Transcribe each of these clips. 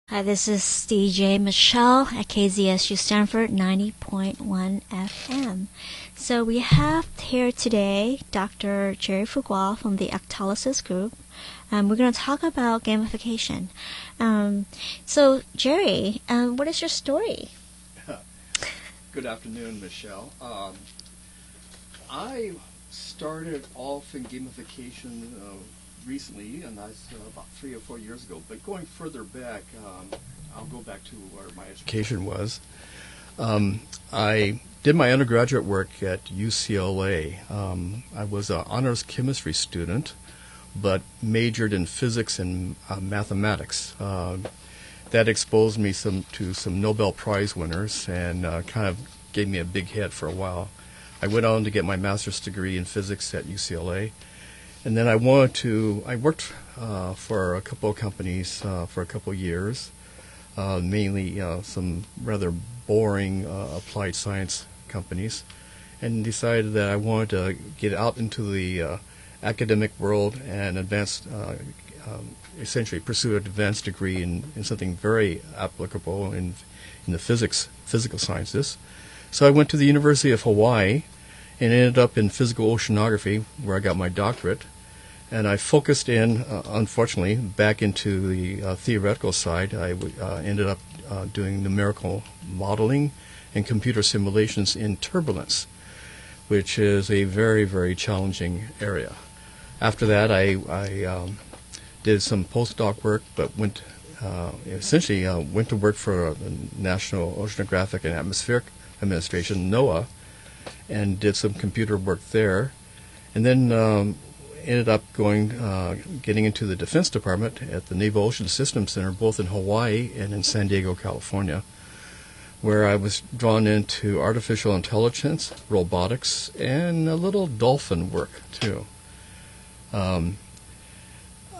Hi, this is DJ Michelle at KZSU Stanford 90.1 FM. So we have here today Dr. Jerry Fuqua from the Octalysis Group. We're going to talk about gamification. So Jerry, what is your story? Good afternoon, Michelle. I started off in gamification recently, and that's about 3 or 4 years ago. But going further back, I'll go back to where my education was. I did my undergraduate work at UCLA. I was an honors chemistry student, but majored in physics and mathematics. That exposed me to some Nobel Prize winners and kind of gave me a big head for a while. I went on to get my master's degree in physics at UCLA. And then I worked for a couple of companies for a couple of years, mainly some rather boring applied science companies, and decided that I wanted to get out into the academic world and essentially pursue an advanced degree in something very applicable in the physical sciences. So I went to the University of Hawaii and ended up in physical oceanography, where I got my doctorate. And I focused in, unfortunately, back into the theoretical side. I ended up doing numerical modeling and computer simulations in turbulence, which is a very, very challenging area. After that, I did some postdoc work, but essentially went to work for the National Oceanographic and Atmospheric Administration, NOAA, and did some computer work there. And then ended up getting into the Defense Department at the Naval Ocean Systems Center, both in Hawaii and in San Diego, California, where I was drawn into artificial intelligence, robotics, and a little dolphin work, too.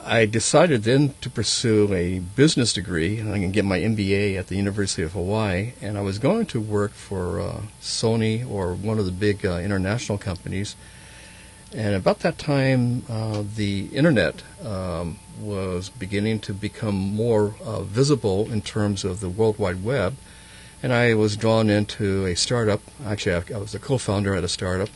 I decided then to pursue a business degree, and I can get my MBA at the University of Hawaii, and I was going to work for Sony or one of the big international companies. And about that time, the Internet was beginning to become more visible in terms of the World Wide Web. And I was drawn into a startup. Actually, I was a co-founder at a startup,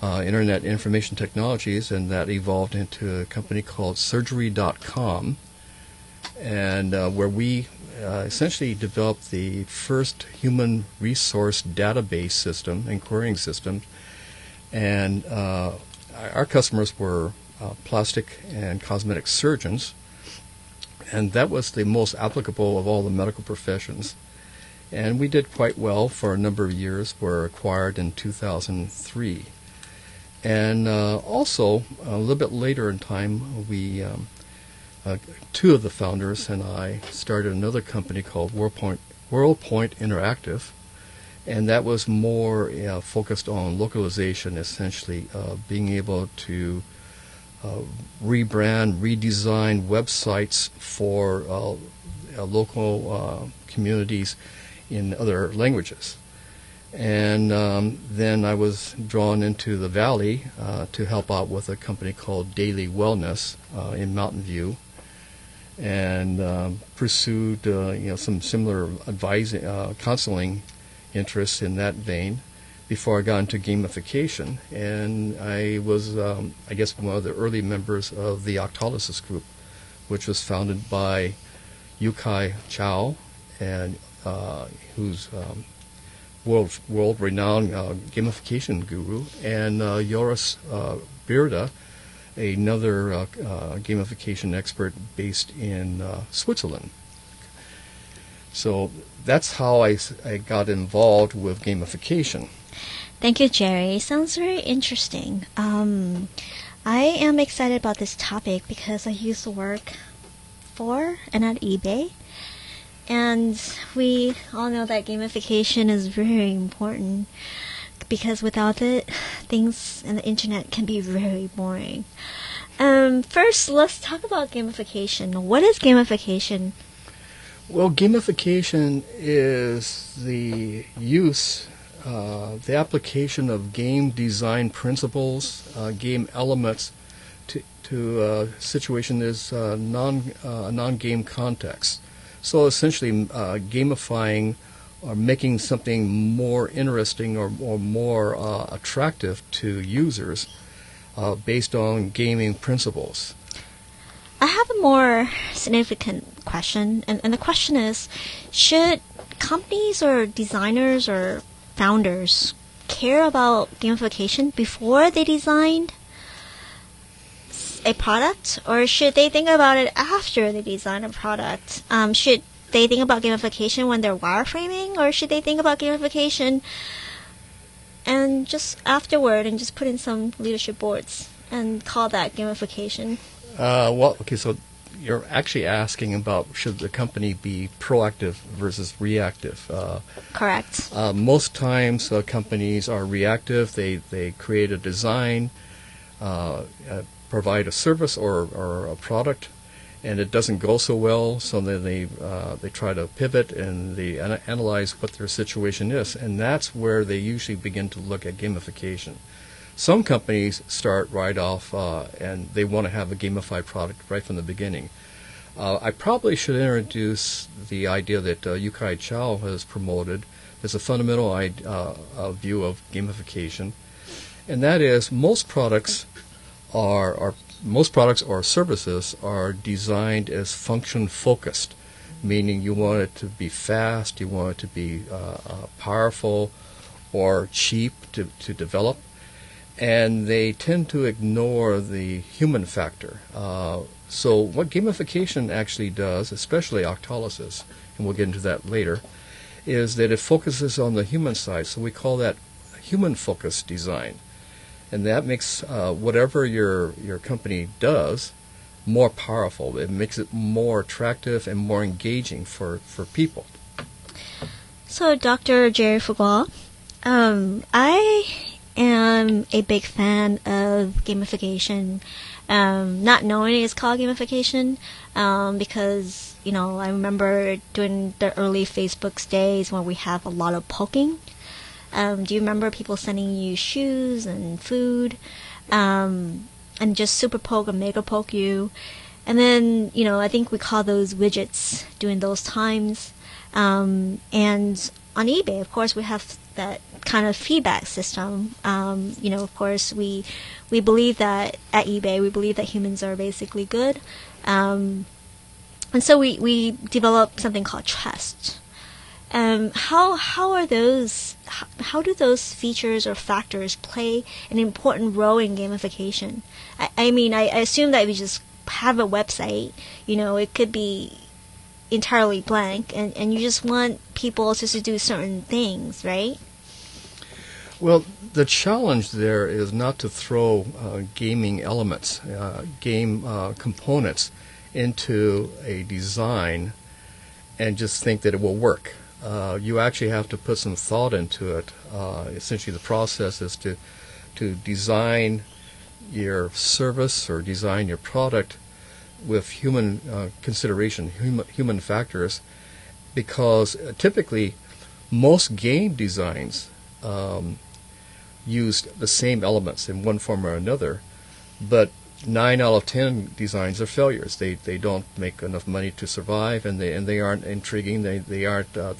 Internet Information Technologies, and that evolved into a company called Surgery.com, and where we essentially developed the first human resource database system and querying system. And our customers were plastic and cosmetic surgeons, and that was the most applicable of all the medical professions. And we did quite well for a number of years. Were acquired in 2003. And also, a little bit later in time, we two of the founders and I started another company called WorldPoint Interactive. And that was more focused on localization, essentially being able to rebrand, redesign websites for local communities in other languages. And then I was drawn into the Valley to help out with a company called Daily Wellness in Mountain View, and pursued some similar advising, counseling interests in that vein before I got into gamification. And I was, I guess, one of the early members of the Octalysis Group, which was founded by Chou, and who's world-renowned gamification guru, and Joris Beerda, another gamification expert based in Switzerland. So that's how I got involved with gamification. Thank you, Jerry. Sounds very interesting. I am excited about this topic because I used to work for and at eBay. And we all know that gamification is very important, because without it, things in the internet can be very boring. First, let's talk about gamification. What is gamification? Well, gamification is the use, the application of game design principles, game elements to a situation that is a non-game context. So essentially, gamifying or making something more interesting or more attractive to users based on gaming principles. I have a more significant question, and the question is, should companies or designers or founders care about gamification before they designed a product, or should they think about it after they design a product? Should they think about gamification when they're wireframing, or should they think about gamification and just afterward and just put in some leadership boards and call that gamification? So you're actually asking about should the company be proactive versus reactive. Correct. Most times companies are reactive. They create a design, provide a service or a product, and it doesn't go so well, so then they try to pivot and they analyze what their situation is, and that's where they usually begin to look at gamification. Some companies start right off and they want to have a gamified product right from the beginning. I probably should introduce the idea that Chou has promoted. There's a fundamental view of gamification, and that is most products or services are designed as function focused, meaning you want it to be fast, you want it to be powerful or cheap to develop, and they tend to ignore the human factor. So what gamification actually does, especially Octalysis, and we'll get into that later, is that it focuses on the human side. So we call that human-focused design. And that makes whatever your company does more powerful. It makes it more attractive and more engaging for people. So, Dr. Jerry Fuqua, I am a big fan of gamification. Not knowing it's called gamification, because, I remember during the early Facebook's days when we have a lot of poking. Do you remember people sending you shoes and food, and just super poke and mega poke you? And then, I think we call those widgets during those times. And on eBay, of course, we have that kind of feedback system. Of course, we believe that at eBay, we believe that humans are basically good. And so we developed something called trust. How do those features or factors play an important role in gamification? I assume that if you just have a website, it could be entirely blank, and you just want people just to do certain things, right? Well, the challenge there is not to throw gaming elements, game components into a design and just think that it will work. You actually have to put some thought into it. Essentially, the process is to design your service or design your product with human consideration, human factors, because typically most game designs use the same elements in one form or another, but 9 out of 10 designs are failures. They don't make enough money to survive, and they aren't intriguing. They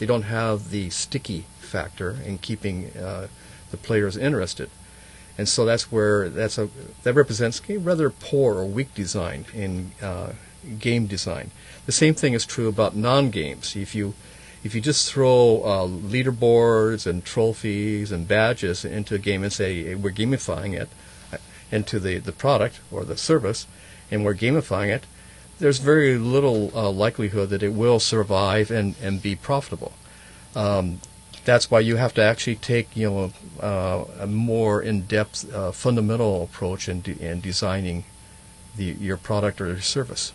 don't have the sticky factor in keeping the players interested, and so that represents a rather poor or weak design in game design. The same thing is true about non-games. If you just throw leaderboards and trophies and badges into a game and say, hey, we're gamifying it into the product or the service, and we're gamifying it, there's very little likelihood that it will survive and be profitable. That's why you have to actually take a more in-depth fundamental approach in designing your product or your service.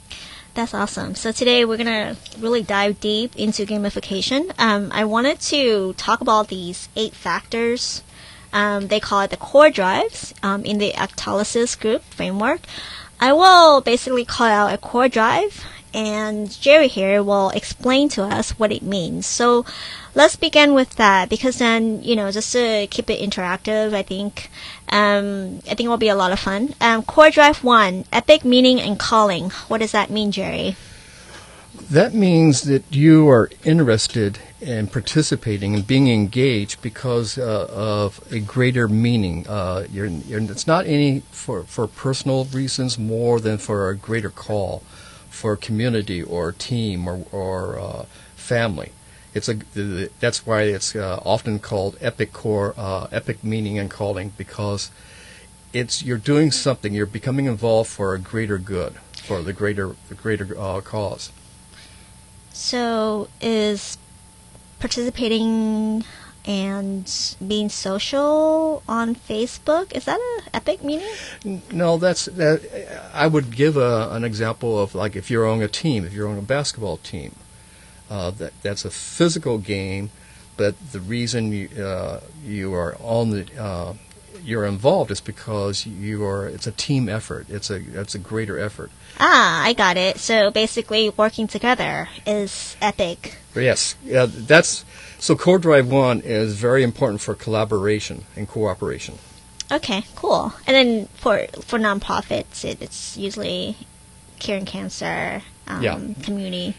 That's awesome. So today we're going to really dive deep into gamification. I wanted to talk about these 8 factors. They call it the core drives in the Octalysis Group framework. I will basically call out a core drive, and Jerry here will explain to us what it means. So let's begin with that, because then, just to keep it interactive, I think it will be a lot of fun. Core drive 1, epic meaning and calling. What does that mean, Jerry? That means that you are interested in participating and being engaged because of a greater meaning. It's not any for personal reasons more than for a greater call, for a community or a team or family. That's why it's often called epic core, epic meaning and calling, because you're doing something. You're becoming involved for a greater good, for the greater cause. So is participating and being social on Facebook, is that an epic meaning? No, I would give an example of, like, if you're on a team, if you're on a basketball team, that's a physical game, but the reason you are on the you're involved is because it's a team effort. It's a greater effort. Ah, I got it. So basically working together is epic. Yes. So Core Drive 1 is very important for collaboration and cooperation. Okay, cool. And then for nonprofits, it's usually curing cancer, community.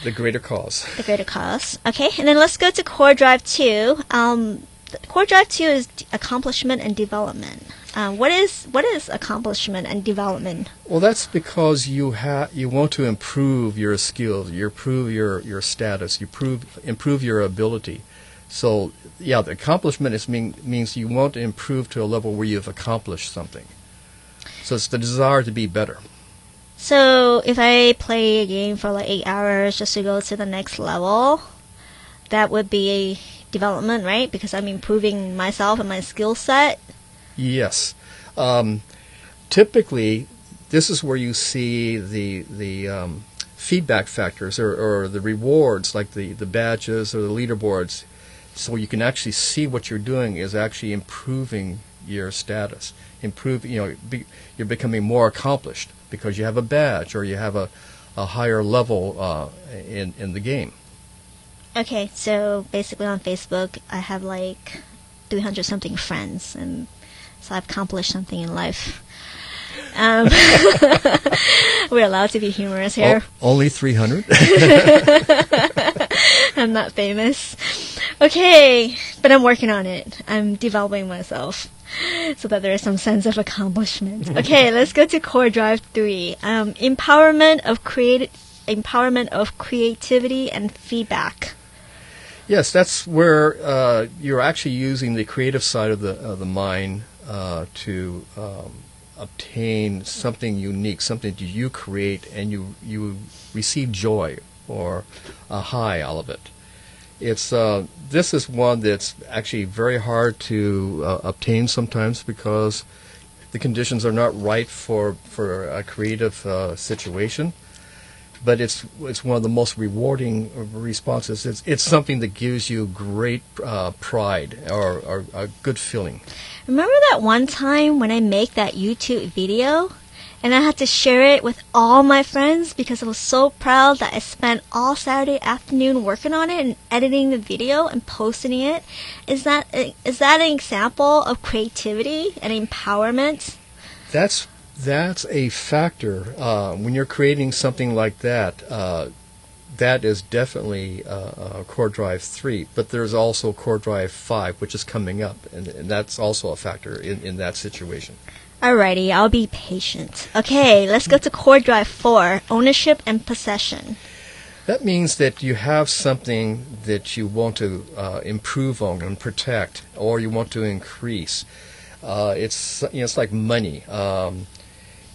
The greater cause. The greater cause. Okay, and then let's go to Core Drive 2. Core Drive 2 is accomplishment and development. What is accomplishment and development? Well, that's because you want to improve your skills, you improve your status, you improve your ability. So, yeah, the accomplishment means you want to improve to a level where you've accomplished something. So it's the desire to be better. So if I play a game for like 8 hours just to go to the next level, that would be a development, right? Because I'm improving myself and my skill set. Yes. Typically, this is where you see the feedback factors or the rewards, like the badges or the leaderboards, so you can actually see what you're doing is actually improving your status. You're becoming more accomplished because you have a badge or you have a higher level in the game. Okay, so basically on Facebook, I have like 300 something friends, and so I've accomplished something in life. We're allowed to be humorous here. Only 300? I'm not famous. Okay, but I'm working on it. I'm developing myself so that there is some sense of accomplishment. Okay, let's go to Core Drive 3. Empowerment of creativity and feedback. Yes, that's where you're actually using the creative side of the mind to obtain something unique, something that you create, and you receive joy or a high out of it. This is one that's actually very hard to obtain sometimes because the conditions are not right for a creative situation. But it's one of the most rewarding responses. It's something that gives you great pride or a good feeling. Remember that one time when I made that YouTube video and I had to share it with all my friends because I was so proud that I spent all Saturday afternoon working on it and editing the video and posting it? Is that an example of creativity and empowerment? That's a factor. When you're creating something like that, that is definitely Core Drive 3. But there's also Core Drive 5, which is coming up, and that's also a factor in that situation. Alrighty, I'll be patient. Okay, let's go to Core Drive 4, ownership and possession. That means that you have something that you want to improve on and protect, or you want to increase. It's like money.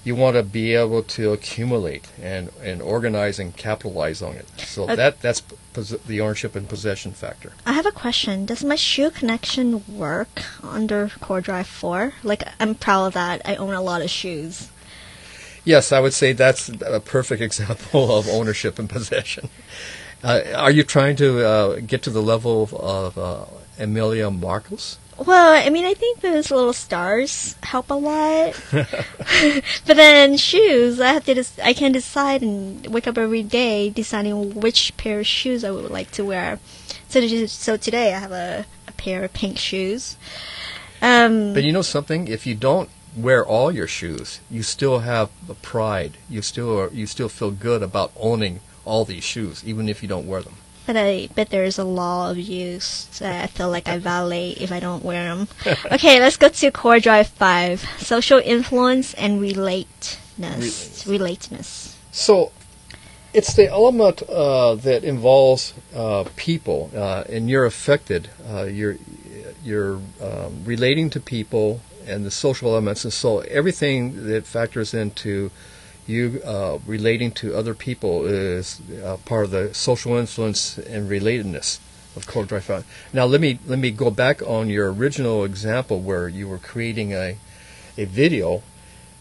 You want to be able to accumulate and organize and capitalize on it. So that's the ownership and possession factor. I have a question. Does my shoe connection work under Core Drive 4? Like, I'm proud of that. I own a lot of shoes. Yes, I would say that's a perfect example of ownership and possession. Are you trying to get to the level of Emilia Marcos? Well, I mean, I think those little stars help a lot. But then shoes, I can decide and wake up every day deciding which pair of shoes I would like to wear. So today I have a pair of pink shoes. But you know something? If you don't wear all your shoes, you still have a pride. You still feel good about owning all these shoes, even if you don't wear them. But I bet there's a law of use that I feel like I violate if I don't wear them. Okay, let's go to core drive 5. Social influence and relatedness. So it's the element that involves people, and you're affected. You're relating to people and the social elements, and so everything that factors into you relating to other people is part of the social influence and relatedness of core drive 5. Now let me go back on your original example where you were creating a video,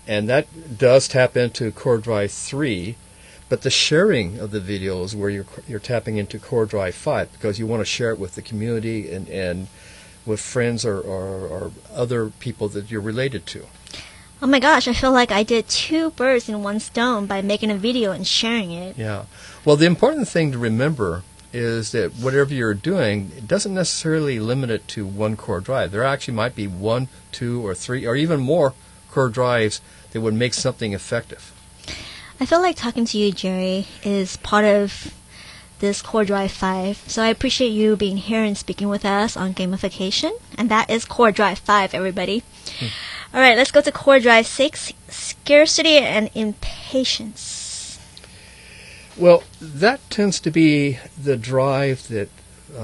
and that does tap into core drive 3, but the sharing of the video is where you're tapping into core drive 5, because you want to share it with the community and with friends or other people that you're related to. Oh my gosh, I feel like I did 2 birds in 1 stone by making a video and sharing it. Yeah. Well, the important thing to remember is that whatever you're doing, it doesn't necessarily limit it to 1 core drive. There actually might be 1, 2, or 3, or even more core drives that would make something effective. I feel like talking to you, Jerry, is part of this core drive 5. So I appreciate you being here and speaking with us on gamification. And that is core drive 5, everybody. All right, let's go to core drive 6, scarcity and impatience. Well, that tends to be the drive that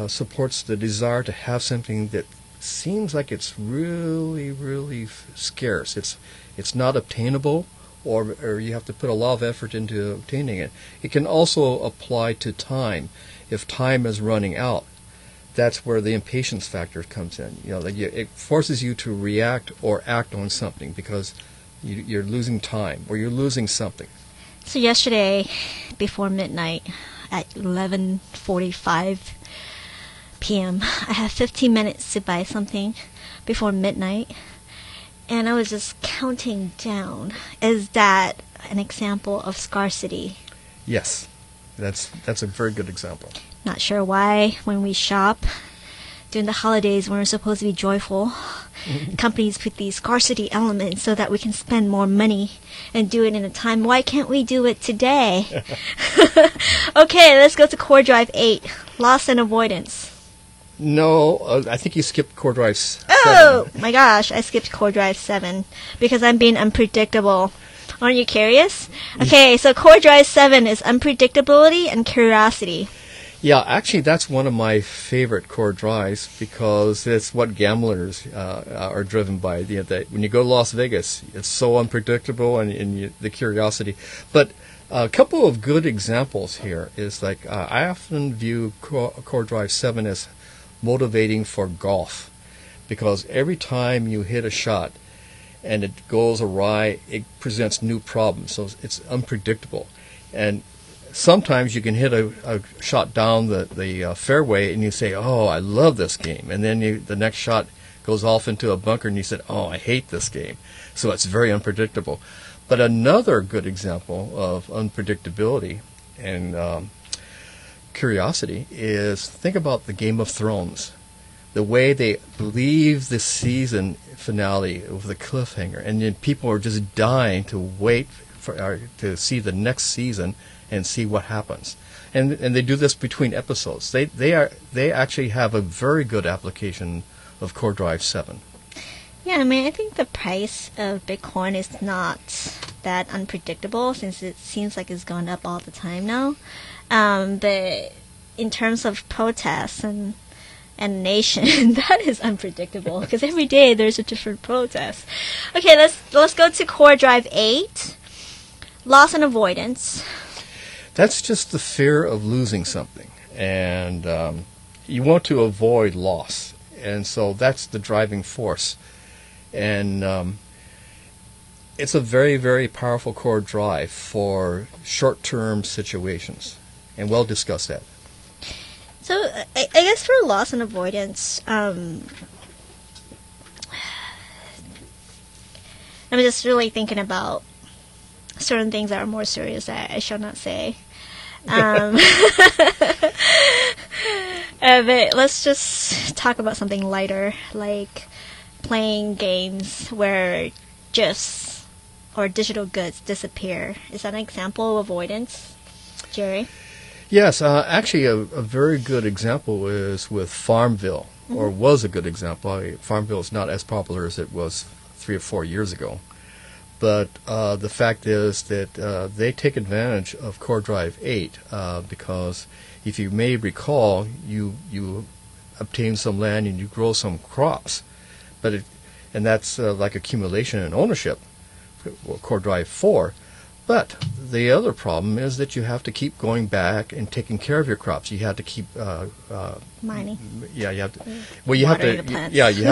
supports the desire to have something that seems like it's really, really scarce. It's not obtainable, or you have to put a lot of effort into obtaining it. It can also apply to time. If time is running out, that's where the impatience factor comes in. It forces you to react or act on something because you're losing time or you're losing something. So yesterday, before midnight, at 11:45 p.m., I had 15 minutes to buy something before midnight, and I was just counting down. Is that an example of scarcity? Yes, that's a very good example. Not sure why, when we shop during the holidays when we're supposed to be joyful, companies put these scarcity elements so that we can spend more money and do it in a time. Why can't we do it today? Okay, let's go to core drive 8, loss and avoidance. No, I think you skipped core drive 7. Oh my gosh, I skipped core drive 7 because I'm being unpredictable. Aren't you curious? Okay, so core drive 7 is unpredictability and curiosity. Yeah, actually, that's one of my favorite core drives because it's what gamblers are driven by. When you go to Las Vegas, it's so unpredictable and the curiosity. But a couple of good examples here is like I often view core drive 7 as motivating for golf, because every time you hit a shot and it goes awry, it presents new problems. So it's unpredictable. And sometimes you can hit a shot down the fairway and you say, oh, I love this game. And then the next shot goes off into a bunker and you said, oh, I hate this game. So it's very unpredictable. But another good example of unpredictability and curiosity is, think about the Game of Thrones. The way they leave the season finale with a cliffhanger, and then people are just dying to wait to see the next season and see what happens. And they do this between episodes. They actually have a very good application of core drive 7. Yeah, I mean, I think the price of Bitcoin is not that unpredictable since it seems like it's gone up all the time now. But in terms of protests and nation, that is unpredictable because every day there's a different protest. Okay, let's go to core drive 8, loss and avoidance. That's just the fear of losing something, and you want to avoid loss, and so that's the driving force. And it's a very, very powerful core drive for short-term situations, and we'll discuss that. So I guess for loss and avoidance, I'm just really thinking about certain things that are more serious that I shall not say. But let's just talk about something lighter, like playing games where GIFs or digital goods disappear. Is that an example of avoidance, Jerry? Yes, actually, a very good example is with Farmville, or was a good example. Farmville is not as popular as it was 3 or 4 years ago. But the fact is that they take advantage of Core Drive 8 because if you may recall, you obtain some land and you grow some crops, and that's like accumulation and ownership, Core Drive 4. But the other problem is that you have to keep going back and taking care of your crops. You have to keep mining. Yeah, you have to. Well, you have Watering to. the plants. Yeah, you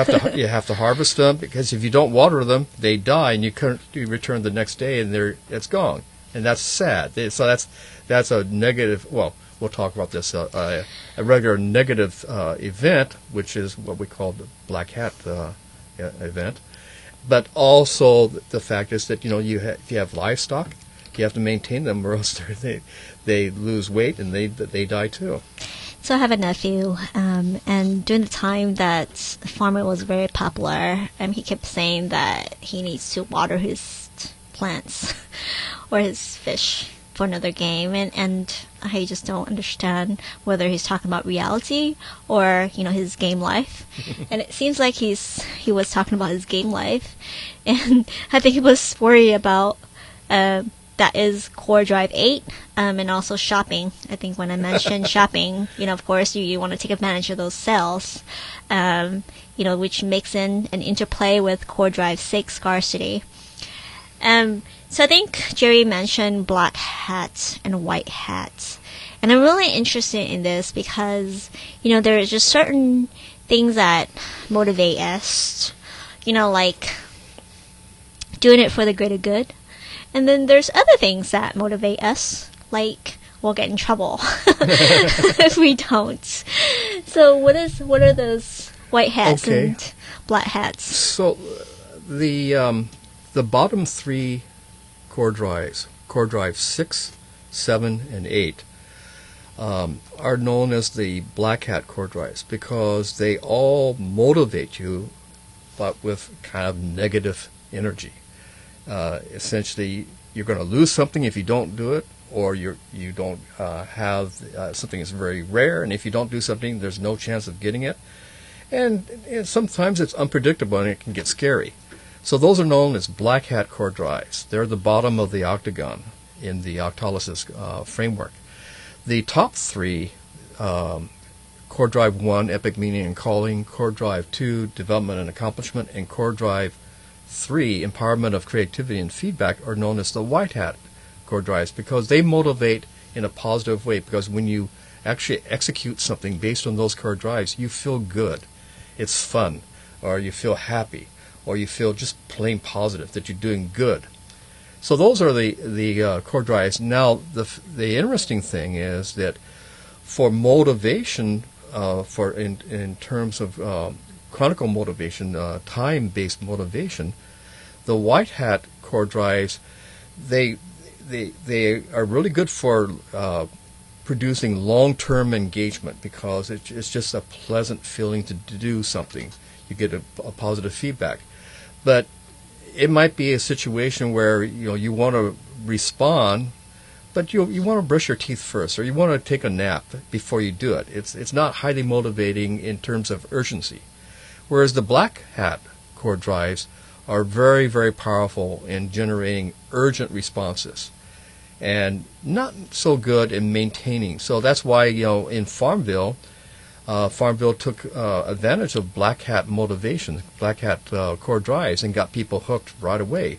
have to harvest them because if you don't water them, they die, and you return the next day and it's gone, and that's sad. So that's a negative. Well, we'll talk about this. A regular negative event, which is what we call the black hat event. But also the fact is that if you have livestock, you have to maintain them, or else they lose weight and they die too. So I have a nephew, and during the time that farmer was very popular, he kept saying that he needs to water his plants or his fish for another game, and I just don't understand whether he's talking about reality or his game life. And it seems like he was talking about his game life, and I think he was worried about that is Core Drive 8, and also shopping. I think when I mentioned shopping, of course you want to take advantage of those sales, which makes in an interplay with Core Drive 6 Scarcity. So I think Jerry mentioned black hats and white hats. And I'm really interested in this because, there are just certain things that motivate us, like doing it for the greater good. And then there's other things that motivate us, like we'll get in trouble if we don't. So what are those white hats and black hats? So the bottom three core drives, Core Drive 6, 7, and 8, are known as the black hat core drives because they all motivate you, but with kind of negative energy. Essentially, you're going to lose something if you don't do it, or you don't have something that's very rare, and if you don't do something, there's no chance of getting it. And sometimes it's unpredictable and it can get scary. So those are known as black hat core drives. They're the bottom of the octagon in the Octalysis framework. The top three, Core Drive 1, Epic Meaning and Calling, Core Drive 2, Development and Accomplishment, and Core Drive 3, Empowerment of Creativity and Feedback, are known as the white hat core drives because they motivate in a positive way, because when you actually execute something based on those core drives, you feel good. It's fun, or you feel happy, or you feel just plain positive that you're doing good. So those are the core drives. Now, the interesting thing is that for motivation, in terms of chronicle motivation, time-based motivation, the white hat core drives, they are really good for producing long-term engagement because it's just a pleasant feeling to do something. You get a positive feedback. But it might be a situation where you want to respond, but you want to brush your teeth first, or you want to take a nap before you do it. It's not highly motivating in terms of urgency. Whereas the black hat core drives are very, very powerful in generating urgent responses and not so good in maintaining. So that's why in Farmville took advantage of black hat motivation, black hat core drives, and got people hooked right away.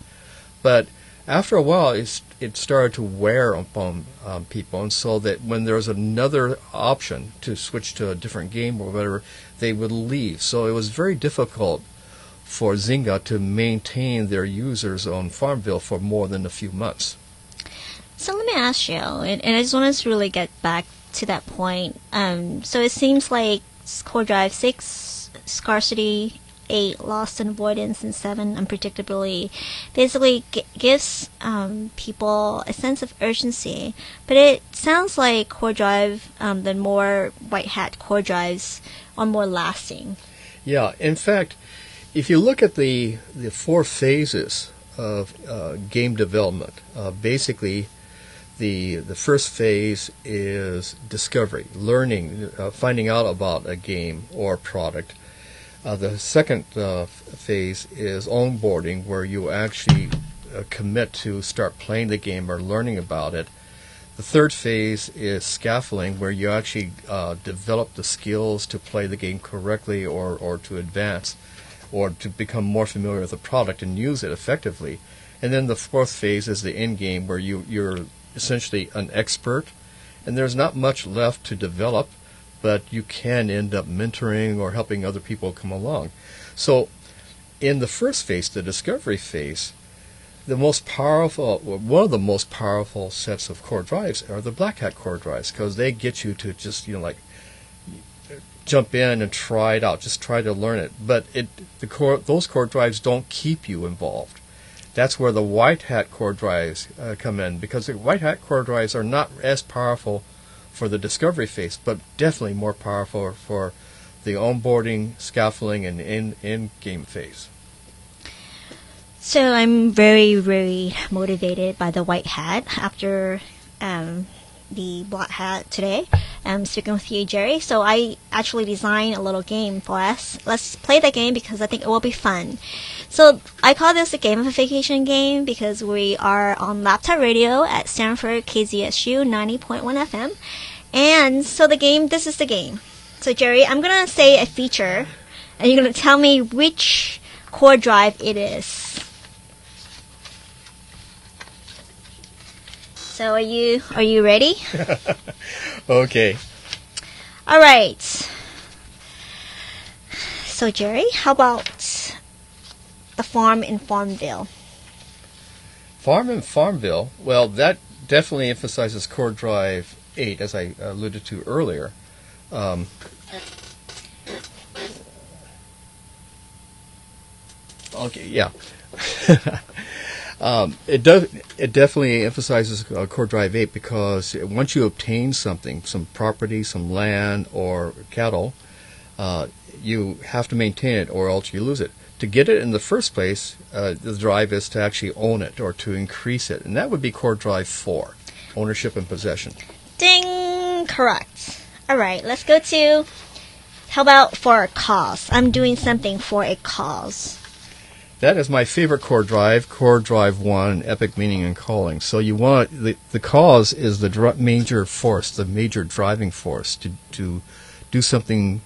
But after a while, it started to wear upon people, and so that when there was another option to switch to a different game or whatever, they would leave. So it was very difficult for Zynga to maintain their users on Farmville for more than a few months. So let me ask you, and I just want to really get back to that point. So it seems like Core Drive 6, Scarcity, 8, Lost and Avoidance, and 7, Unpredictability, basically gives people a sense of urgency. But it sounds like Core Drive, the more white hat Core Drives, are more lasting. Yeah, in fact, if you look at the 4 phases of game development, basically The first phase is discovery, learning, finding out about a game or product. The second phase is onboarding, where you actually commit to start playing the game or learning about it. The third phase is scaffolding, where you actually develop the skills to play the game correctly or to advance or to become more familiar with the product and use it effectively. And then the fourth phase is the end game, where you're essentially an expert, and there's not much left to develop, but you can end up mentoring or helping other people come along. So in the first phase, the discovery phase, one of the most powerful sets of core drives are the black hat core drives, because they get you to just jump in and try it out, just try to learn it. But those core drives don't keep you involved. That's where the white hat core drives come in, because the white hat core drives are not as powerful for the discovery phase, but definitely more powerful for the onboarding, scaffolding, and in-game phase. So I'm very, very motivated by the white hat after the black hat today. I'm speaking with you, Jerry. So I actually designed a little game for us. Let's play the game because I think it will be fun. So I call this a gamification game because we are on laptop radio at Stanford KZSU 90.1 FM. And so this is the game. So Jerry, I'm going to say a feature and you're going to tell me which core drive it is. So are you ready? Okay. All right. So Jerry, how about the farm in Farmville? Farm in Farmville, well, that definitely emphasizes core drive 8, as I alluded to earlier. Okay, yeah. It definitely emphasizes core drive 8, because once you obtain something, some property, some land or cattle, you have to maintain it or else you lose it. To get it in the first place, the drive is to actually own it or to increase it, and that would be core drive 4, ownership and possession. Ding! Correct. All right, let's go to, how about for a cause? I'm doing something for a cause. That is my favorite core drive 1, epic meaning and calling. So you want the cause is the major force, the major driving force to do something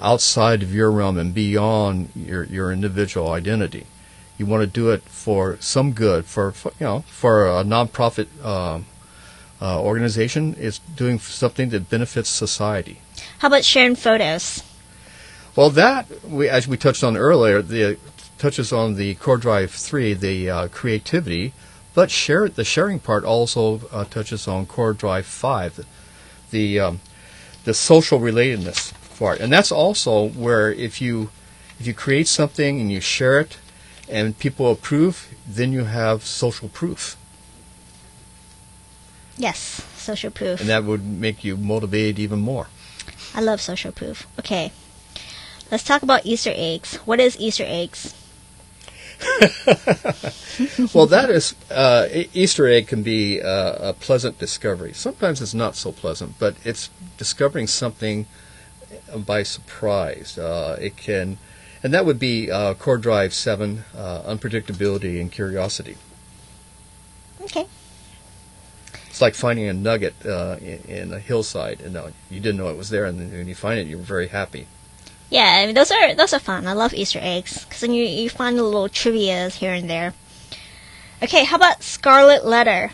outside of your realm and beyond your individual identity. You want to do it for some good, for a nonprofit organization. It's doing something that benefits society. How about sharing photos? Well, as we touched on earlier, touches on the core drive 3, the creativity, but the sharing part also touches on core drive 5, the social relatedness part, and that's also where if you create something and you share it and people approve, then you have social proof. Yes, social proof. And that would make you motivated even more. I love social proof. Okay, let's talk about Easter eggs. What is Easter eggs? Well, that is Easter egg can be a pleasant discovery. Sometimes it's not so pleasant, but it's discovering something by surprise. And that would be core drive 7, unpredictability and curiosity. Okay. It's like finding a nugget in a hillside, and you didn't know it was there, and then when you find it, you're very happy. Yeah, I mean, those are fun. I love Easter eggs because then you find the little trivias here and there. Okay, how about Scarlet Letter?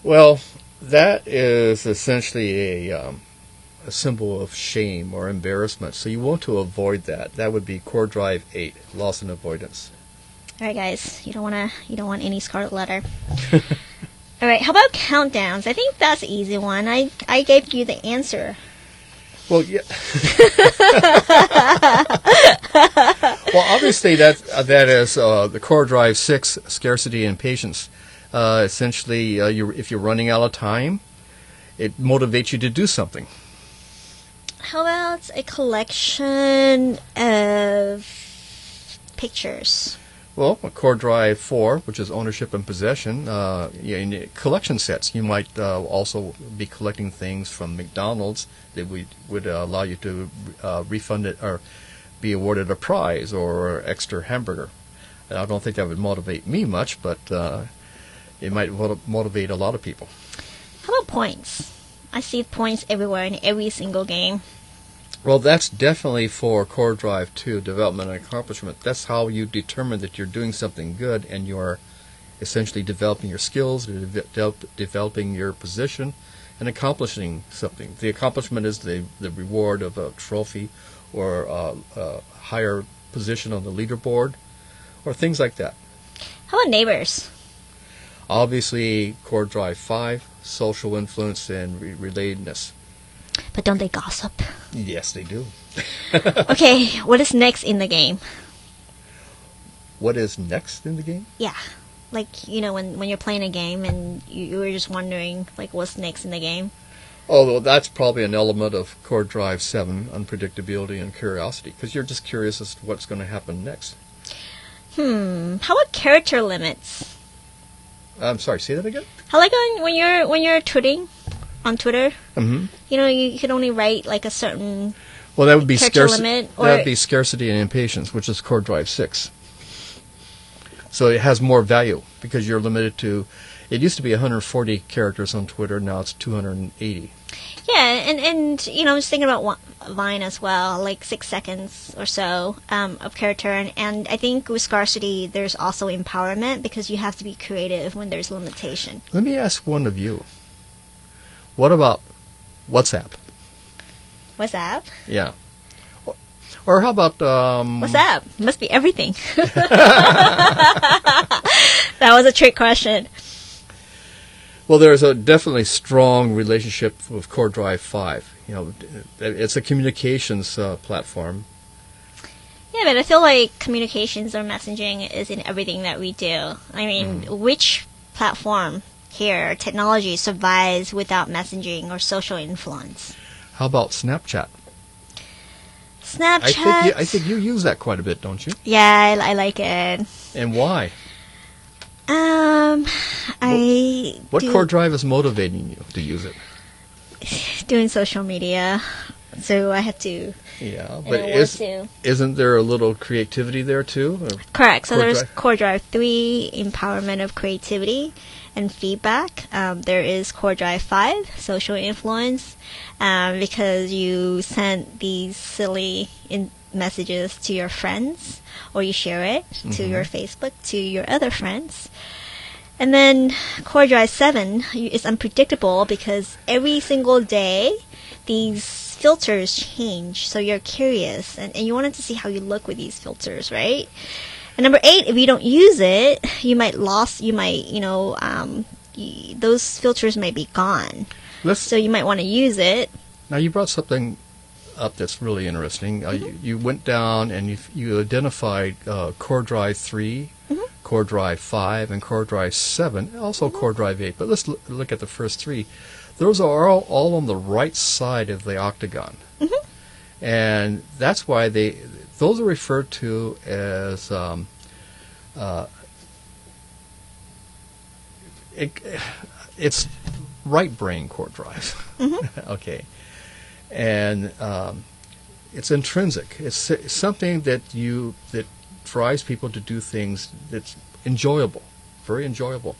Well, that is essentially a symbol of shame or embarrassment. So you want to avoid that. That would be core drive 8, loss and avoidance. All right, guys, you don't want any Scarlet Letter. All right, how about countdowns? I think that's an easy one. I gave you the answer. Well, yeah. Well, obviously that is the core drive 6, scarcity and impatience. Essentially, if you're running out of time, it motivates you to do something. How about a collection of pictures? Well, core drive 4, which is ownership and possession, in collection sets. You might also be collecting things from McDonald's that would allow you to refund it or be awarded a prize or extra hamburger. And I don't think that would motivate me much, but it might motivate a lot of people. How about points? I see points everywhere in every single game. Well, that's definitely for Core Drive 2, development and accomplishment. That's how you determine that you're doing something good and you're essentially developing your skills, developing your position, and accomplishing something. The accomplishment is the reward of a trophy or a higher position on the leaderboard or things like that. How about neighbors? Obviously, Core Drive 5, social influence and relatedness. But don't they gossip? Yes, they do. Okay, what is next in the game? What is next in the game? Yeah. Like, when you're playing a game and you were just wondering, like, what's next in the game? Oh, well, that's probably an element of Core Drive 7, unpredictability and curiosity, because you're just curious as to what's going to happen next. How about character limits? I'm sorry, say that again? How like when you're tweeting on Twitter? Mm-hmm. You can only write like a certain that would be character limit. That would be Scarcity and Impatience, which is Core Drive 6. So it has more value because you're limited to. It used to be 140 characters on Twitter. Now it's 280. Yeah, and I was thinking about Vine as well, like 6 seconds or so of character, and I think with Scarcity there's also empowerment because you have to be creative when there's limitation. Let me ask one of you. What about WhatsApp? WhatsApp? Yeah. Or how about WhatsApp? Must be everything. That was a trick question. Well, there's a definitely strong relationship with Core Drive 5. It's a communications platform. Yeah, but I feel like communications or messaging is in everything that we do. I mean, which platform here, technology, survives without messaging or social influence? How about Snapchat? Snapchat? I think you use that quite a bit, don't you? Yeah, I like it. And why? What do core drive is motivating you to use it? doing social media, so I had to. Yeah, but isn't there a little creativity there too? Correct. So there's Core Drive 3, empowerment of creativity and feedback. There is Core Drive 5, social influence, because you send these silly messages to your friends, or you share it to your Facebook, to your other friends. And then Core Drive 7 is unpredictable because every single day these filters change, so you're curious and you wanted to see how you look with these filters, right? And number 8, if you don't use it, those filters might be gone. So you might want to use it. Now you brought something up that's really interesting. You went down and you identified Core Drive 3, Core Drive 5, and Core Drive 7, also Core Drive 8. But let's look at the first 3. Those are all on the right side of the octagon. And that's why those are referred to as it's right brain core drive. Okay. And it's intrinsic. It's something that drives people to do things that's enjoyable, very enjoyable.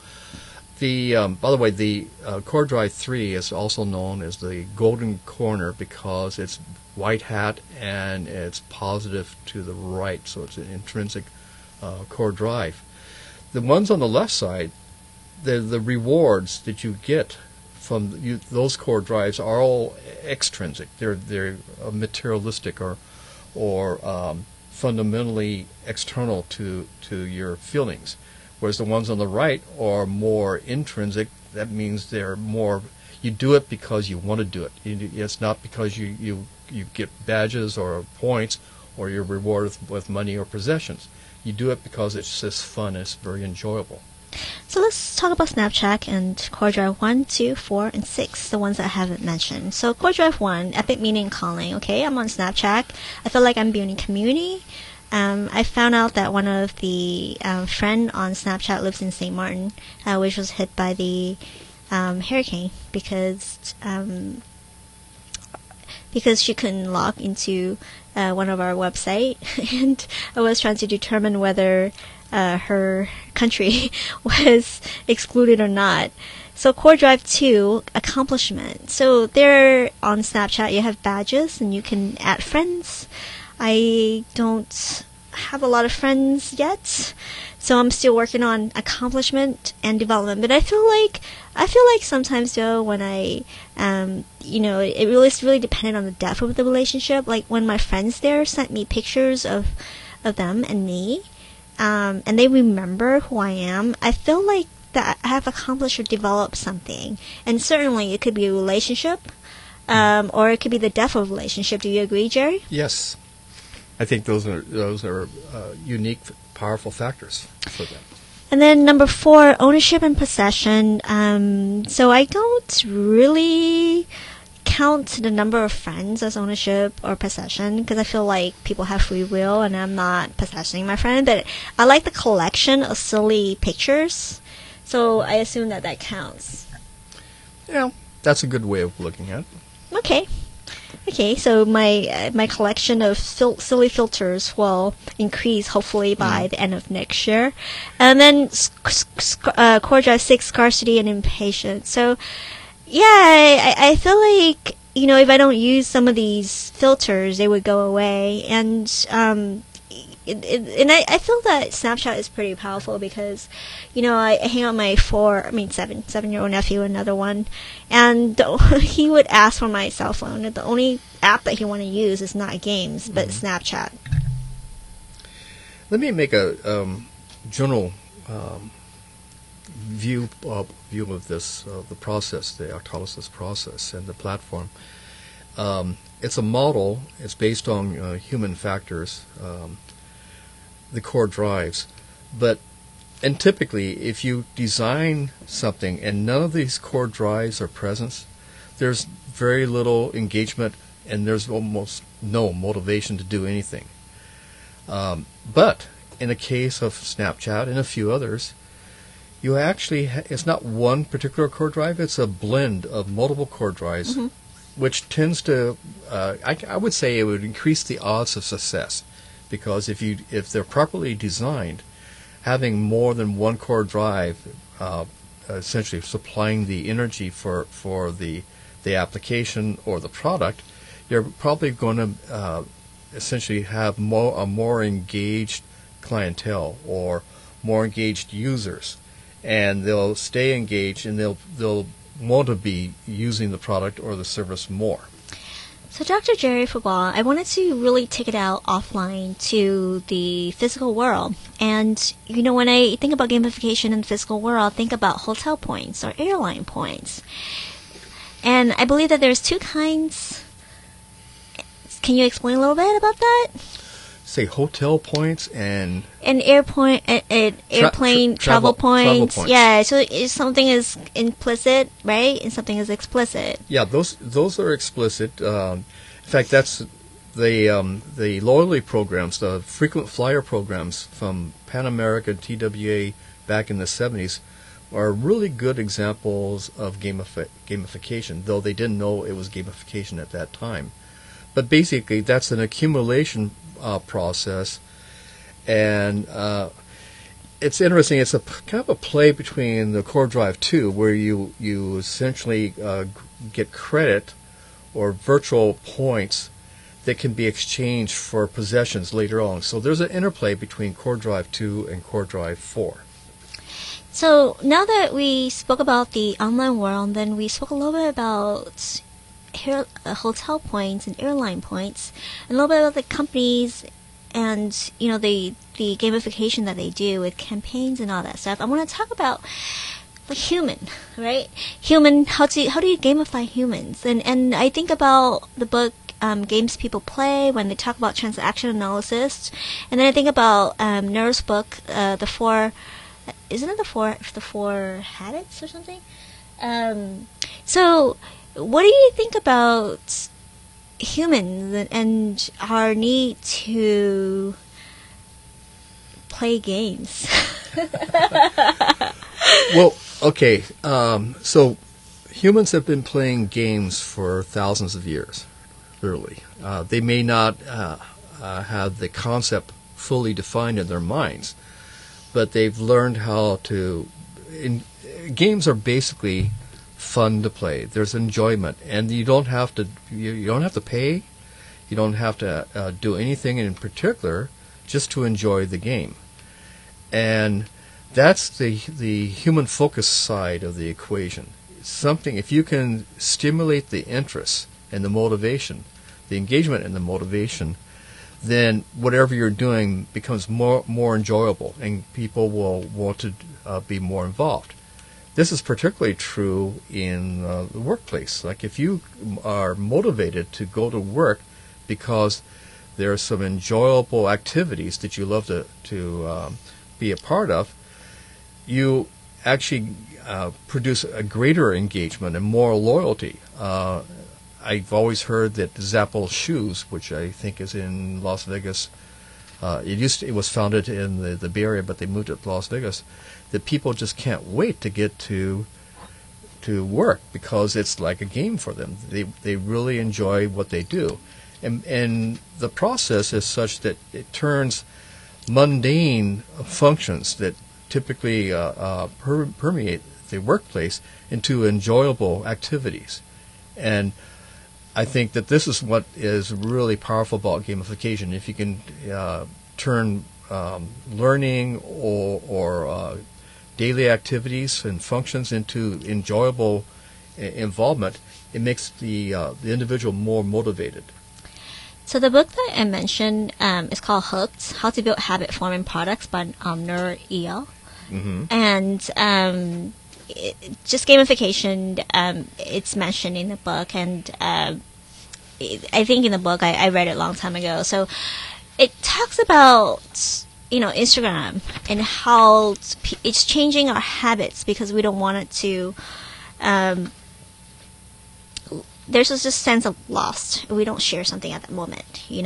By the way, the Core Drive 3 is also known as the golden corner because it's white hat and it's positive to the right, so it's an intrinsic core drive. The ones on the left side, the rewards that you get from those core drives are all extrinsic. They're materialistic or fundamentally external to your feelings. Whereas the ones on the right are more intrinsic. That means they're more, you do it because you want to do it. It's not because you get badges or points or you're rewarded with money or possessions. You do it because it's just fun. It's very enjoyable. So let's talk about Snapchat and Core Drive 1, 2, 4, and 6, the ones that I haven't mentioned. So Core Drive 1, epic meaning calling. Okay, I'm on Snapchat. I feel like I'm building community. I found out that one of the friend on Snapchat lives in St. Martin, which was hit by the hurricane because she couldn't log into one of our website, and I was trying to determine whether her country was excluded or not. So Core Drive 2 accomplishment. So there on Snapchat you have badges and you can add friends. I don't have a lot of friends yet, so I'm still working on accomplishment and development. But I feel like sometimes though when it really depended on the depth of the relationship. Like when my friends there sent me pictures of them and me, and they remember who I am, I feel like that I have accomplished or developed something. And certainly it could be a relationship, or it could be the depth of a relationship. Do you agree, Jerry? Yes. I think those are unique, powerful factors for them. And then number 4, ownership and possession. So I don't really count the number of friends as ownership or possession because I feel like people have free will and I'm not possessing my friend. But I like the collection of silly pictures, so I assume that counts. Yeah, that's a good way of looking at it. Okay, so my collection of silly filters will increase hopefully by the end of next year. And then Core Drive 6, Scarcity and Impatience. So, yeah, I feel like, if I don't use some of these filters, they would go away. And I feel that Snapchat is pretty powerful because, I hang out with my 7-year-old nephew, another one, and he would ask for my cell phone. And the only app that he want to use is not games, but Snapchat. Let me make a general view of this, the process, the Octalysis process, and the platform. It's a model. It's based on human factors. The core drives, and typically if you design something and none of these core drives are present, there's very little engagement and there's almost no motivation to do anything. But in the case of Snapchat and a few others, you actually it's not one particular core drive, it's a blend of multiple core drives, which tends to I would say it would increase the odds of success. Because if they're properly designed, having more than one core drive, essentially supplying the energy for the application or the product, you're probably going to essentially have a more engaged clientele or more engaged users, and they'll stay engaged and they'll want to be using the product or the service more. So Dr. Jerry Fuqua, I wanted to really take it out offline to the physical world. And, when I think about gamification in the physical world, I think about hotel points or airline points. And I believe that there's 2 kinds. Can you explain a little bit about that? Say hotel points and airplane travel points. Yeah, so something is implicit, right? And something is explicit. Yeah, those are explicit. In fact, that's the loyalty programs, the frequent flyer programs from Pan America and TWA back in the 70s are really good examples of gamification, though they didn't know it was gamification at that time. But basically, that's an accumulation process, and it's interesting. It's a kind of a play between the Core Drive 2, where you essentially get credit or virtual points that can be exchanged for possessions later on. So there's an interplay between Core Drive 2 and Core Drive 4. So now that we spoke about the online world, then we spoke a little bit about hotel points and airline points, and a little bit about the companies and the gamification that they do with campaigns and all that stuff. I want to talk about the human, right? Human. How do you gamify humans? And I think about the book Games People Play when they talk about transaction analysis, and then I think about Nero's book, the 4. Isn't it the four habits or something? So. What do you think about humans and our need to play games? Well, okay. So humans have been playing games for thousands of years, literally. They may not have the concept fully defined in their minds, but they've learned how to. Games are basically fun to play. There's enjoyment, and you don't have to. You don't have to pay. You don't have to do anything in particular, just to enjoy the game. And that's the human focus side of the equation. Something, if you can stimulate the interest and the motivation, the engagement and the motivation, then whatever you're doing becomes more enjoyable, and people will want to be more involved. This is particularly true in the workplace. Like if you are motivated to go to work because there are some enjoyable activities that you love to be a part of, you actually produce a greater engagement and more loyalty. I've always heard that Zappos Shoes, which I think is in Las Vegas, it was founded in the Bay Area, but they moved it to Las Vegas, that people just can't wait to get to work because it's like a game for them. They really enjoy what they do. And the process is such that it turns mundane functions that typically permeate the workplace into enjoyable activities. And I think that this is what is really powerful about gamification. If you can turn learning or daily activities and functions into enjoyable involvement, it makes the individual more motivated. So the book that I mentioned is called Hooked: How to Build Habit-Forming Products by Eyal. Mm-hmm. And just gamification, it's mentioned in the book, and I think in the book I read it a long time ago. So it talks about Instagram and how it's changing our habits because we don't want it to. There's just a sense of lost if we don't share something at that moment. You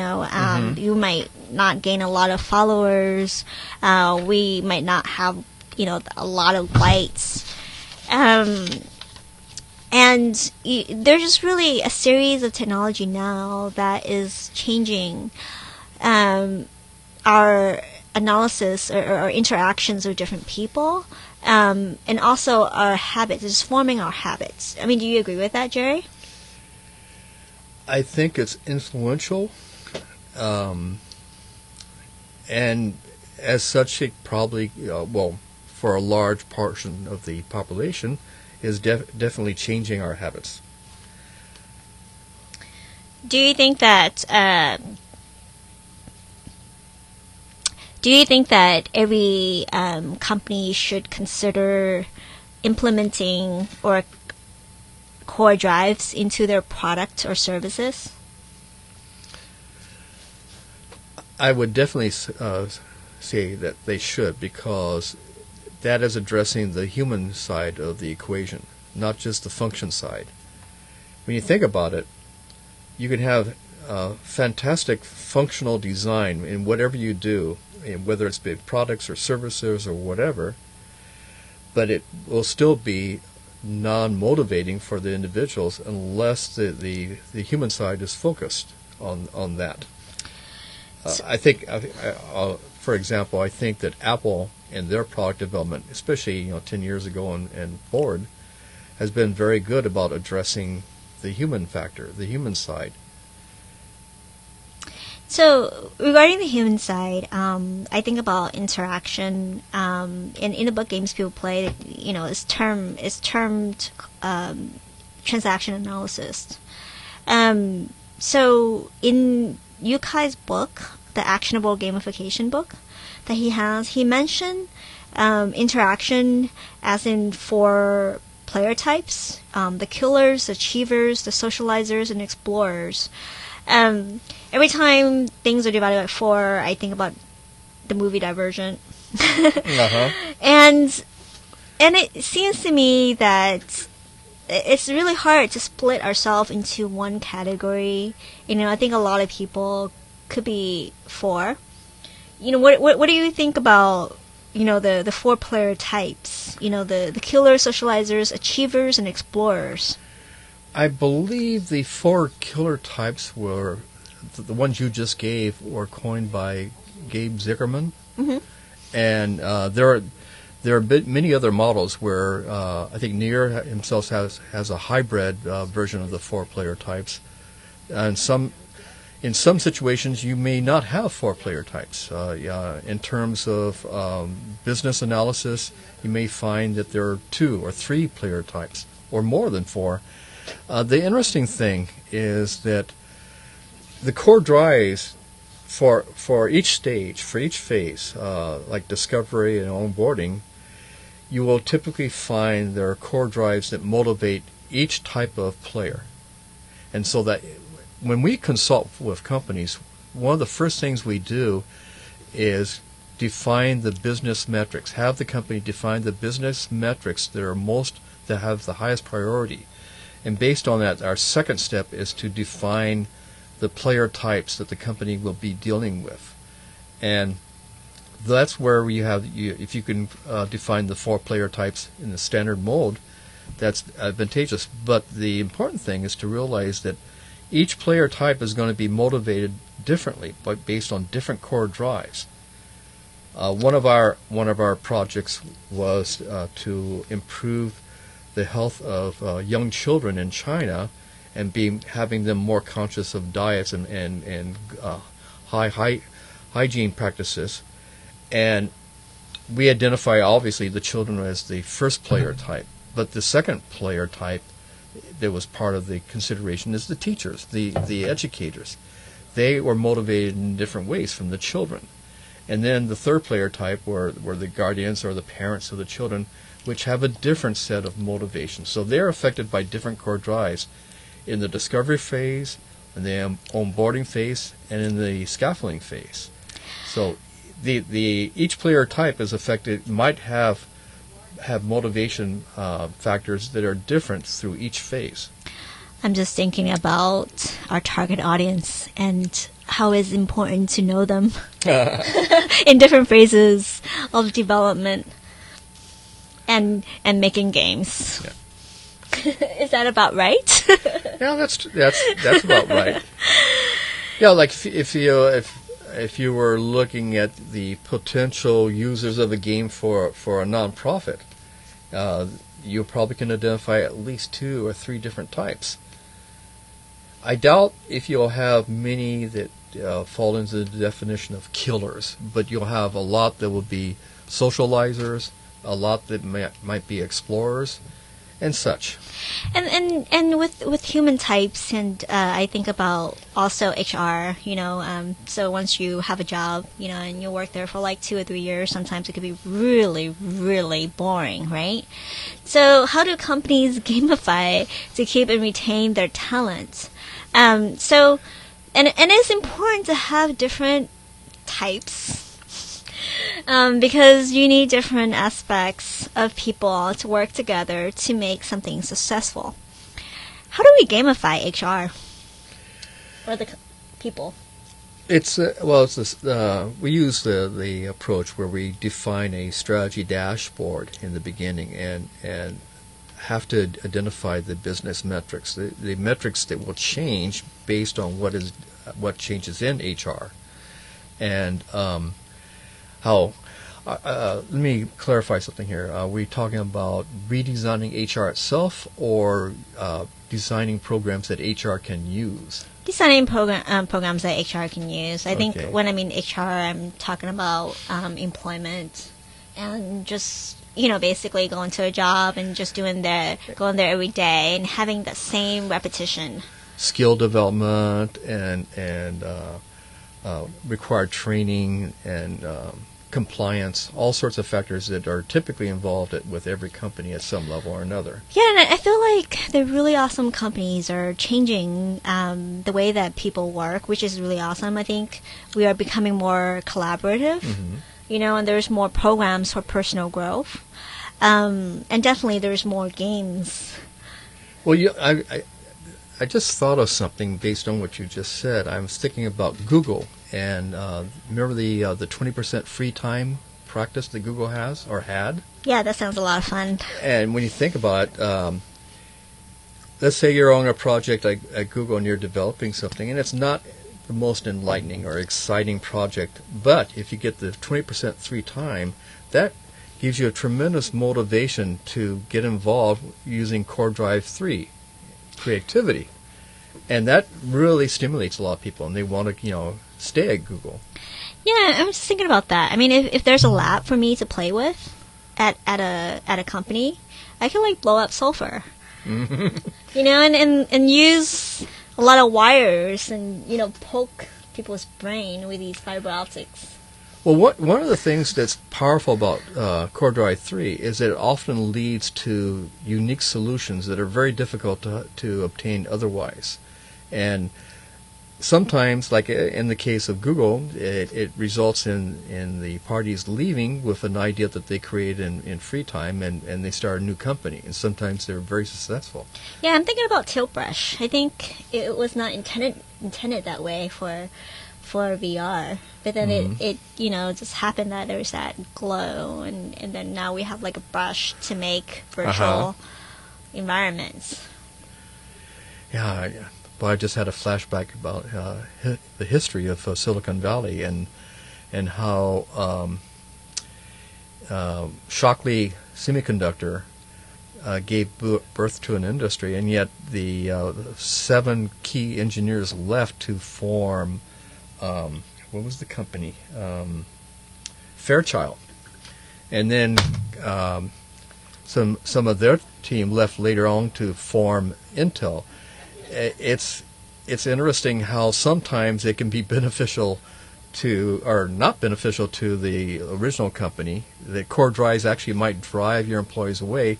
might not gain a lot of followers. We might not have a lot of likes. And there's just really a series of technology now that is changing our analysis or our interactions with different people, and also our habits. It's forming our habits. I mean, do you agree with that, Jerry? I think it's influential, and as such, it probably, for a large portion of the population, is definitely changing our habits. Do you think that every company should consider implementing or core drives into their product or services? I would definitely say that they should, because that is addressing the human side of the equation, not just the function side. When you think about it, you can have fantastic functional design in whatever you do, whether it's big products or services or whatever, but it will still be non-motivating for the individuals unless the human side is focused on that. I think, for example, I think that Apple in their product development, especially 10 years ago and forward, has been very good about addressing the human factor, the human side. So regarding the human side, I think about interaction. In the book, Games People Play, is termed transaction analysis. So in Yukai's book, the Actionable gamification book that he mentioned interaction as in 4 player types: the killers, the achievers, the socializers, and explorers. Every time things are divided by 4, I think about the movie Divergent. Uh-huh. And it seems to me that it's really hard to split ourselves into one category. I think a lot of people could be 4. what do you think about, the 4-player types? The killers, socializers, achievers, and explorers. I believe the 4 killer types were the ones you just gave were coined by Gabe Zickerman, and there are many other models where I think Nier himself has a hybrid version of the 4-player types, and in some situations you may not have 4-player types. In terms of business analysis, you may find that there are 2 or 3-player types, or more than 4. The interesting thing is that the core drives for each stage, for each phase, like discovery and onboarding, you will typically find there are core drives that motivate each type of player. And so that when we consult with companies, one of the first things we do is define the business metrics, have the company define the business metrics that have the highest priority. And based on that, our second step is to define the player types that the company will be dealing with. And that's where if you can define the 4 player types in the standard mode, that's advantageous. But the important thing is to realize that each player type is going to be motivated differently, but based on different core drives. One of our projects was to improve the health of young children in China, and having them more conscious of diets and high hygiene practices. And we identify obviously the children as the first player type, but the second player type that was part of the consideration is the teachers, the educators. They were motivated in different ways from the children. And then the third player type were the guardians or the parents of the children, which have a different set of motivations. So they're affected by different core drives in the discovery phase, in the onboarding phase, and in the scaffolding phase. So each player type is affected, might have motivation factors that are different through each phase. I'm just thinking about our target audience and how it's important to know them in different phases of development and making games. Yeah. Is that about right? Yeah, that's about right. Yeah, like if you were looking at the potential users of a game for a nonprofit, you probably can identify at least 2 or 3 different types. I doubt if you'll have many that fall into the definition of killers, but you'll have a lot that will be socializers, a lot that might be explorers, and such. And with human types, and I think about also HR, so once you have a job, and you work there for like 2 or 3 years, sometimes it could be really, really boring, right? So how do companies gamify to keep and retain their talent? And it's important to have different types. Because you need different aspects of people to work together to make something successful. How do we gamify HR or the people? It's we use the approach where we define a strategy dashboard in the beginning and have to identify the business metrics, the metrics that will change based on what changes in HR, and how. Let me clarify something here. Are we talking about redesigning HR itself, or designing programs that HR can use? Designing programs that HR can use. I think when I mean HR, I'm talking about employment and just basically going to a job and just going there every day and having the same repetition. Skill development and required training and compliance, all sorts of factors that are typically involved with every company at some level or another. Yeah, and I feel like the really awesome companies are changing the way that people work, which is really awesome. I think we are becoming more collaborative, and there's more programs for personal growth. And definitely there's more games. Well, I just thought of something based on what you just said. I was thinking about Google and remember the 20% free time practice that Google has or had? Yeah, that sounds a lot of fun. And when you think about it, let's say you're on a project at Google and you're developing something, and it's not the most enlightening or exciting project, but if you get the 20% free time, that gives you a tremendous motivation to get involved using Core Drive 3, creativity. And that really stimulates a lot of people, and they want to, stay at Google. Yeah, I was just thinking about that. I mean, if there's a lab for me to play with at a company, I can like blow up sulfur. And use a lot of wires and poke people's brain with these fiber optics. Well, one of the things that's powerful about Core Drive 3 is that it often leads to unique solutions that are very difficult to obtain otherwise. And sometimes, like in the case of Google, it results in the parties leaving with an idea that they created in free time, and they start a new company. And sometimes they're very successful. Yeah, I'm thinking about Tilt Brush. I think it was not intended that way for VR, but then it just happened that there's that glow, and then now we have like a brush to make virtual environments. Yeah. Well, I just had a flashback about the history of Silicon Valley and how Shockley Semiconductor gave birth to an industry, and yet the 7 key engineers left to form what was the company? Fairchild, and then some of their team left later on to form Intel. It's interesting how sometimes it can be beneficial to, or not beneficial to, the original company. The core drives actually might drive your employees away,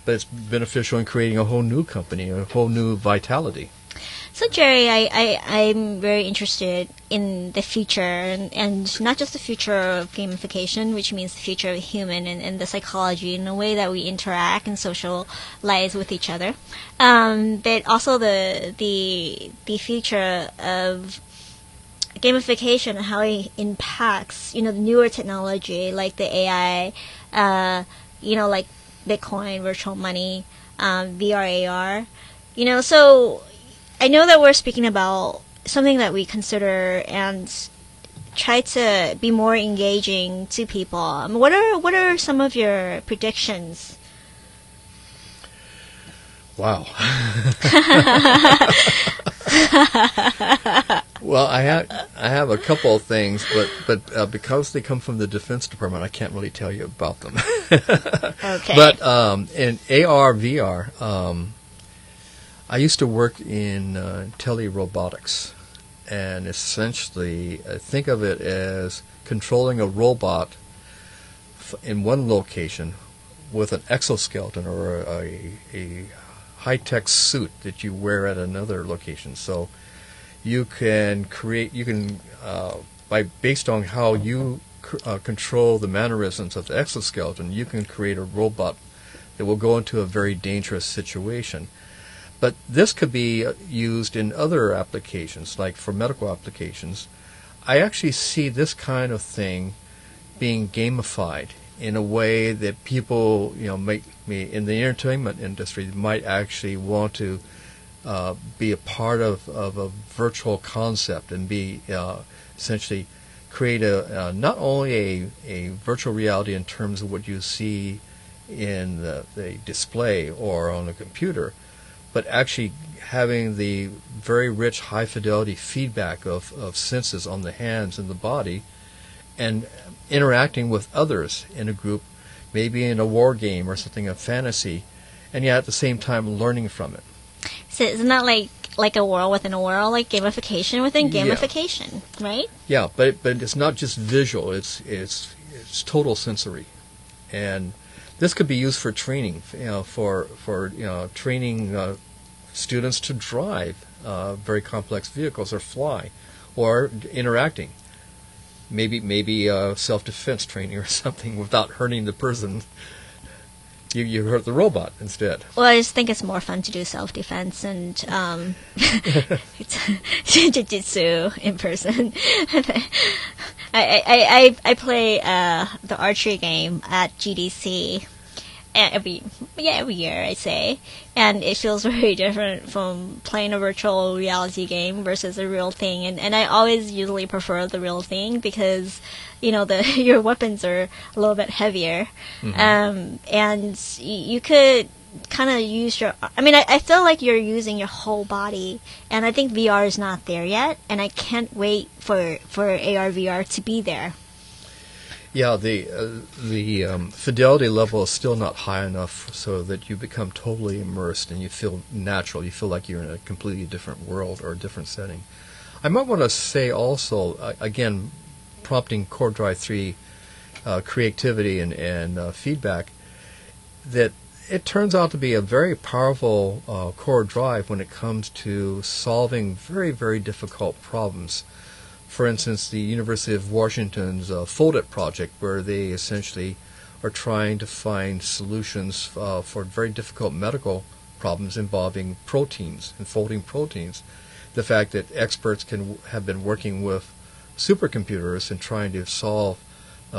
but it's beneficial in creating a whole new company, a whole new vitality. So, Jerry, I'm very interested in the future, and not just the future of gamification, which means the future of human and the psychology and the way that we interact and socialize with each other, but also the future of gamification and how it impacts, the newer technology like the AI, like Bitcoin, virtual money, VR, AR, so I know that we're speaking about something that we consider and try to be more engaging to people. What are some of your predictions? Wow. Well, I have a couple of things, but because they come from the Defense Department, I can't really tell you about them. Okay. But in AR, VR, I used to work in tele-robotics, and essentially think of it as controlling a robot in one location with an exoskeleton or a high-tech suit that you wear at another location. So you can based on how you control the mannerisms of the exoskeleton, you can create a robot that will go into a very dangerous situation. But this could be used in other applications, like for medical applications. I actually see this kind of thing being gamified in a way that people, may in the entertainment industry might actually want to be a part of a virtual concept and be essentially create not only a virtual reality in terms of what you see in the display or on a computer, but actually having the very rich, high-fidelity feedback of senses on the hands and the body, and interacting with others in a group, maybe in a war game or something, a fantasy, and yet at the same time learning from it. So isn't that like a world within a world, like gamification within gamification, right? Yeah, but it's not just visual; it's total sensory, and this could be used for training, for training students to drive very complex vehicles or fly, or interacting. Maybe self-defense training or something without hurting the person. You hurt the robot instead. Well, I just think it's more fun to do self-defense and jiu-jitsu in person. I play the archery game at GDC every year, I say, and it feels very different from playing a virtual reality game versus a real thing. And I always usually prefer the real thing because your weapons are a little bit heavier, and you could kind of use I feel like you're using your whole body, and I think VR is not there yet, and I can't wait for AR VR to be there. Yeah, the fidelity level is still not high enough so that you become totally immersed and you feel natural. You feel like you're in a completely different world or a different setting. I might want to say also, again, prompting Core Drive 3 creativity and feedback, that it turns out to be a very powerful core drive when it comes to solving very, very difficult problems. For instance, the University of Washington's Fold-It project, where they essentially are trying to find solutions for very difficult medical problems involving proteins and folding proteins. The fact that experts have been working with supercomputers and trying to solve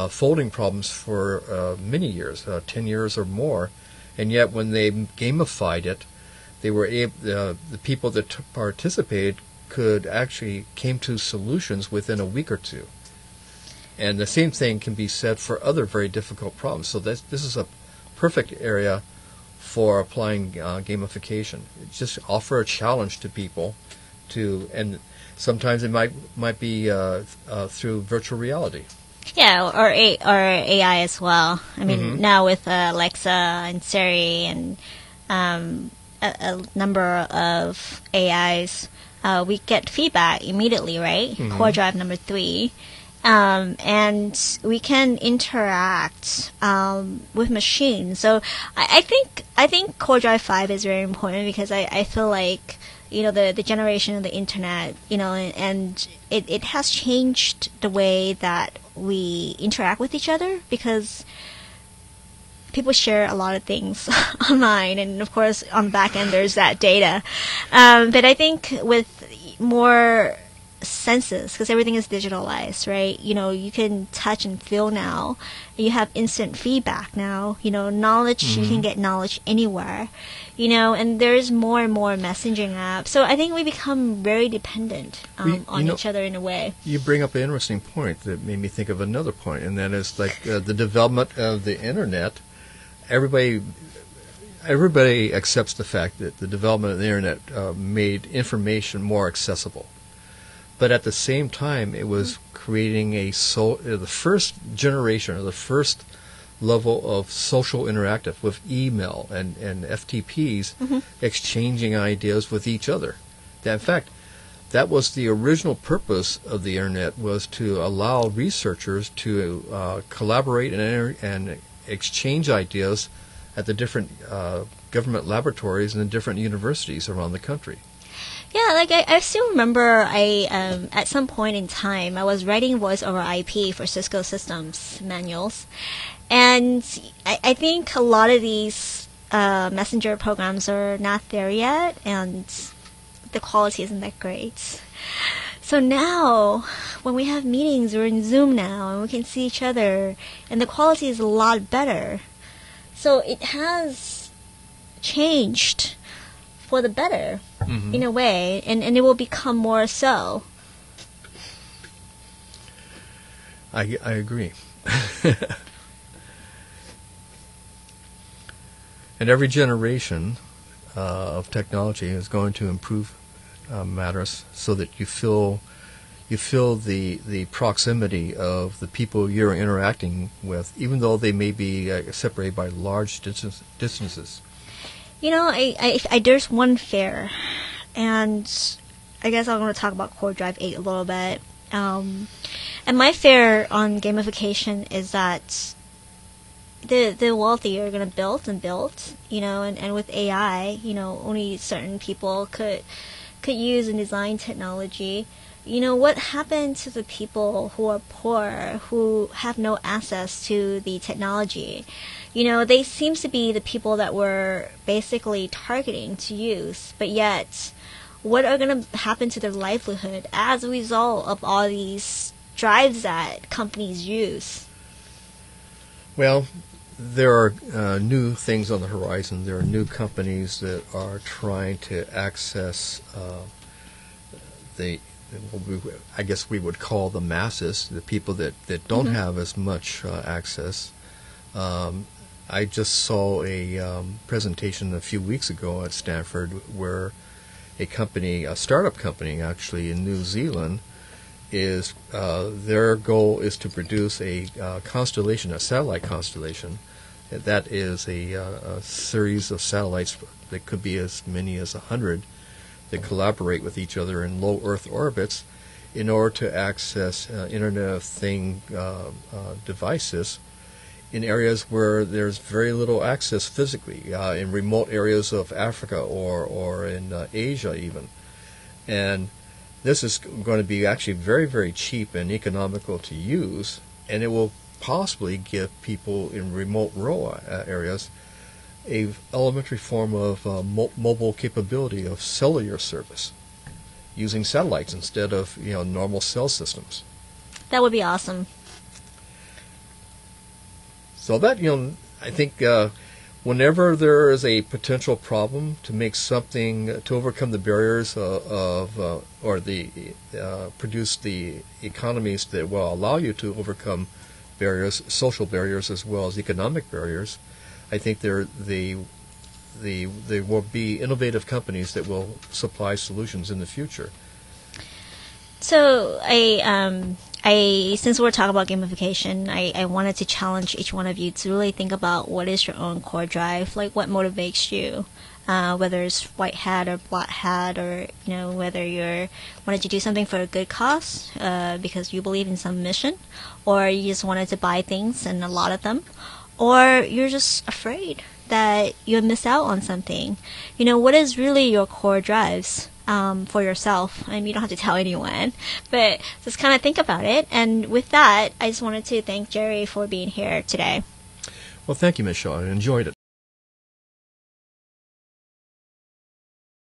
folding problems for many years, 10 years or more, and yet when they gamified it, they were the people that participated could actually came to solutions within a week or two. And the same thing can be said for other very difficult problems. So this is a perfect area for applying gamification. Just offer a challenge to people and sometimes it might be through virtual reality. Yeah, or AI as well. I mean, now with Alexa and Siri and a number of AIs, we get feedback immediately, right? Core Drive number 3. And we can interact with machines. So I think Core Drive 5 is very important because I feel like the generation of the internet, and it has changed the way that we interact with each other because people share a lot of things online, and of course on the back end there's that data. But I think with more senses, because everything is digitalized, right? You can touch and feel now. You have instant feedback now. Knowledge, you can get knowledge anywhere. And there's more and more messaging apps. So I think we become very dependent on each other in a way. You bring up an interesting point that made me think of another point, and that is like the development of the internet. Everybody accepts the fact that the development of the internet made information more accessible. But at the same time, it was creating the first generation, or the first level of social interactive with email and FTPs exchanging ideas with each other. In fact, that was the original purpose of the internet, was to allow researchers to collaborate and exchange ideas at the different government laboratories and the different universities around the country. Yeah, like I still remember at some point in time I was writing voice over IP for Cisco systems manuals, and I think a lot of these messenger programs are not there yet, and the quality isn't that great. So now, when we have meetings, we're in Zoom now, and we can see each other, and the quality is a lot better. So it has changed for the better, in a way, and it will become more so. I agree. And every generation of technology is going to improve matters so that you feel the proximity of the people you're interacting with, even though they may be separated by large distances. There's one fair, and I guess I'm going to talk about Core Drive 8 a little bit. And my fear on gamification is that the wealthy are going to build, and with AI, only certain people could use and design technology. what happened to the people who are poor, who have no access to the technology? They seems to be the people that we're basically targeting to use, but yet, what are going to happen to their livelihood as a result of all these drives that companies use? Well, there are new things on the horizon. There are new companies that are trying to access I guess we would call the masses, the people that don't have as much access. I just saw a presentation a few weeks ago at Stanford where a startup company actually in New Zealand, is their goal is to produce a constellation, a satellite constellation. That is a series of satellites that could be as many as 100 that collaborate with each other in low Earth orbits in order to access Internet of Things devices in areas where there's very little access physically, in remote areas of Africa or in Asia even. And this is going to be actually very, very cheap and economical to use, and it will possibly give people in remote rural areas a elementary form of mobile capability of cellular service using satellites instead of normal cell systems. That would be awesome. So that I think whenever there is a potential problem to make something to overcome the barriers produce the economies that will allow you to overcome barriers, social barriers as well as economic barriers, I think there will be innovative companies that will supply solutions in the future. So since we're talking about gamification, I wanted to challenge each one of you to really think about what is your own core drive, like what motivates you, whether it's white hat or black hat, or whether you're wanted to do something for a good cause because you believe in some mission, or you just wanted to buy things and a lot of them, or you're just afraid that you'll miss out on something. What is really your core drives? For yourself. You don't have to tell anyone, but just kind of think about it. And with that, I just wanted to thank Jerry for being here today. Well, thank you, Ms. Shaw. I enjoyed it.